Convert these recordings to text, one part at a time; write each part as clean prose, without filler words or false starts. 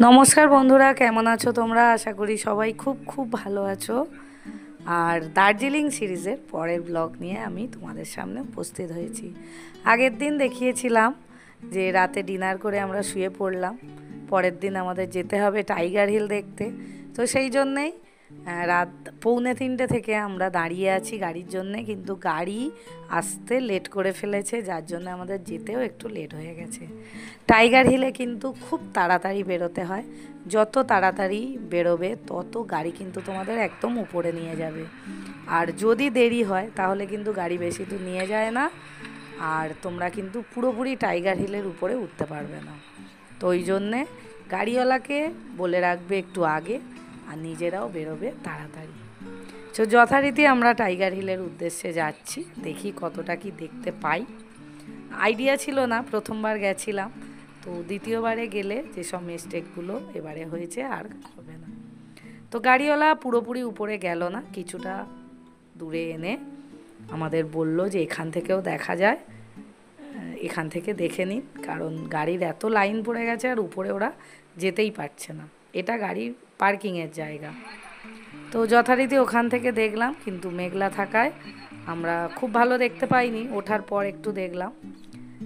নমস্কার বন্ধুরা, কেমন আছো তোমরা? আশা করি সবাই খুব খুব ভালো আছো। আর দার্জিলিং সিরিজের পরের ব্লগ নিয়ে আমি তোমাদের সামনে উপস্থিত হয়েছি। আগের দিন দেখিয়েছিলাম যে রাতে ডিনার করে আমরা শুয়ে পড়লাম, পরের দিন আমাদের যেতে হবে টাইগার হিল দেখতে। তো সেই জন্যেই রাত 2:45 থেকে আমরা দাঁড়িয়ে আছি গাড়ির জন্যে, কিন্তু গাড়ি আসতে লেট করে ফেলেছে, যার জন্য আমাদের যেতেও একটু লেট হয়ে গেছে। টাইগার হিলে কিন্তু খুব তাড়াতাড়ি বেরোতে হয়, যত তাড়াতাড়ি বেরোবে তত গাড়ি কিন্তু তোমাদের একদম উপরে নিয়ে যাবে। আর যদি দেরি হয় তাহলে কিন্তু গাড়ি বেশি দূর নিয়ে যায় না, আর তোমরা কিন্তু পুরোপুরি টাইগার হিলের উপরে উঠতে পারবে না। তো ওই জন্যে গাড়িওয়ালাকে বলে রাখবে একটু আগে, আর নিজেরাও বেরোবে তাড়াতাড়ি। তো যথারীতি আমরা টাইগার হিলের উদ্দেশ্যে যাচ্ছি, দেখি কতটা কি দেখতে পাই। আইডিয়া ছিল না, প্রথমবার গেছিলাম, তো দ্বিতীয়বারে গেলে যেসব মিস্টেকগুলো এবারে হয়েছে আর হবে না। তো গাড়িওয়ালা পুরোপুরি উপরে গেল না, কিছুটা দূরে এনে আমাদের বলল যে এখান থেকেও দেখা যায়, এখান থেকে দেখে নিন, কারণ গাড়ির এত লাইন পড়ে গেছে আর উপরে ওরা যেতেই পারছে না, এটা গাড়ির পার্কিংয়ের জায়গা। তো যথারীতি ওখান থেকে দেখলাম, কিন্তু মেঘলা থাকায় আমরা খুব ভালো দেখতে পাইনি, ওঠার পর একটু দেখলাম।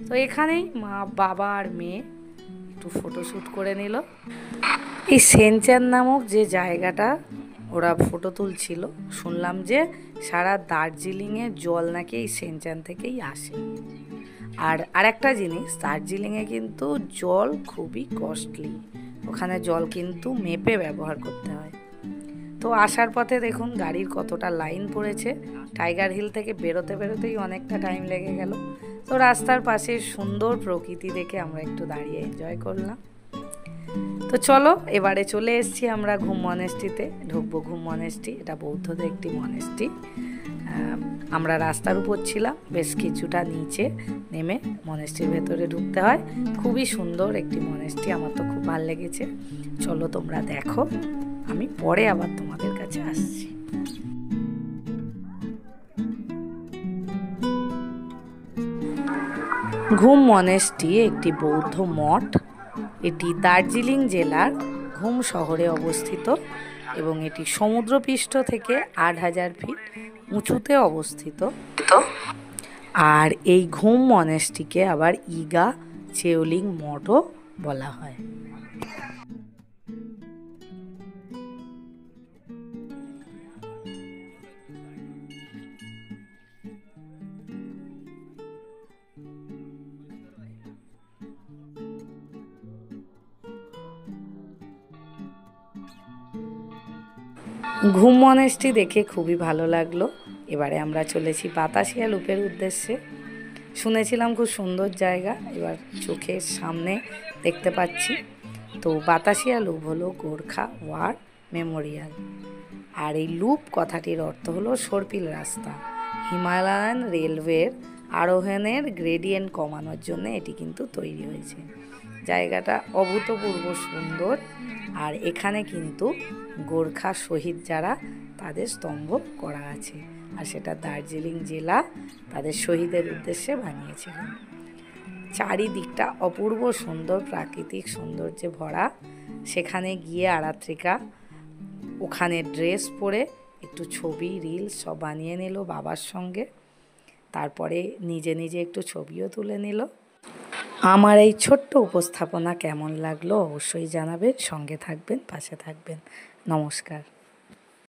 তো এখানেই মা বাবা আর মেয়ে একটু ফটোশ্যুট করে নিল। এই সেনচান নামক যে জায়গাটা ওরা ফটো তুলছিল, শুনলাম যে সারা দার্জিলিংয়ে জল নাকি এই সেনচান থেকেই আসে। আর আরেকটা জিনিস, দার্জিলিংয়ে কিন্তু জল খুবই কস্টলি, ওখানে জল কিন্তু মেপে ব্যবহার করতে হয়। তো আসার পথে দেখুন গাড়ির কতটা লাইন পড়েছে, টাইগার হিল থেকে বেরোতে বেরোতেই অনেকটা টাইম লেগে গেল। তো রাস্তার পাশে সুন্দর প্রকৃতি দেখে আমরা একটু দাঁড়িয়ে এনজয় করলাম। তো চলো, এবারে চলে এসেছি আমরা ঘুম মনেস্ট্রিতে, ঢুকবো ঘুম মনেস্ট্রি, এটা বৌদ্ধদের একটি মনেস্ট্রি। আমরা রাস্তার উপর ছিলাম, বেশ কিছুটা নিচে নেমে মনেস্ট্রির ভেতরে ঢুকতে হয়। খুবই সুন্দর একটি মনেস্ট্রি, আমার তো খুব ভালো লেগেছে। চলো তোমরা দেখো, আমি পরে আবার তোমাদের কাছে আসছি। ঘুম মনেস্ট্রি একটি বৌদ্ধ মঠ, এটি দার্জিলিং জেলার ঘুম শহরে অবস্থিত এবং এটি সমুদ্রপৃষ্ঠ থেকে 8,000 ফিট উঁচুতে অবস্থিত। আর এই ঘুম মনেস্ট্রিকে আবার ইগা চেওলিং মঠও বলা হয়। ঘুম মনেস্ট্রি দেখে খুবই ভালো লাগলো। এবারে আমরা চলেছি বাতাসিয়া লুপের উদ্দেশ্যে। শুনেছিলাম খুব সুন্দর জায়গা, এবার চোখের সামনে দেখতে পাচ্ছি। তো বাতাসিয়া লুপ হলো গোর্খা ওয়ার মেমোরিয়াল, আর এই লুপ কথাটির অর্থ হলো সর্পিল রাস্তা। হিমালয়ান রেলওয়ের আরোহণের গ্রেডিয়েন্ট কমানোর জন্য এটি কিন্তু তৈরি হয়েছে। জায়গাটা অভূতপূর্ব সুন্দর, আর এখানে কিন্তু গোর্খা শহীদ যারা, তাদের স্তম্ভ করা আছে, আর সেটা দার্জিলিং জেলা তাদের শহীদের উদ্দেশ্যে বানিয়েছিলেন। চারিদিকটা অপূর্ব সুন্দর প্রাকৃতিক সৌন্দর্যে ভরা। সেখানে গিয়ে আরাত্রিকা ওখানে ড্রেস পরে একটু ছবি রিলস সব বানিয়ে নিল বাবার সঙ্গে, তারপরে নিজে নিজে একটু ছবিও তুলে নিল। আমার এই ছোট্ট উপস্থাপনা কেমন লাগলো অবশ্যই জানাবেন, সঙ্গে থাকবেন, পাশে থাকবেন। নমস্কার।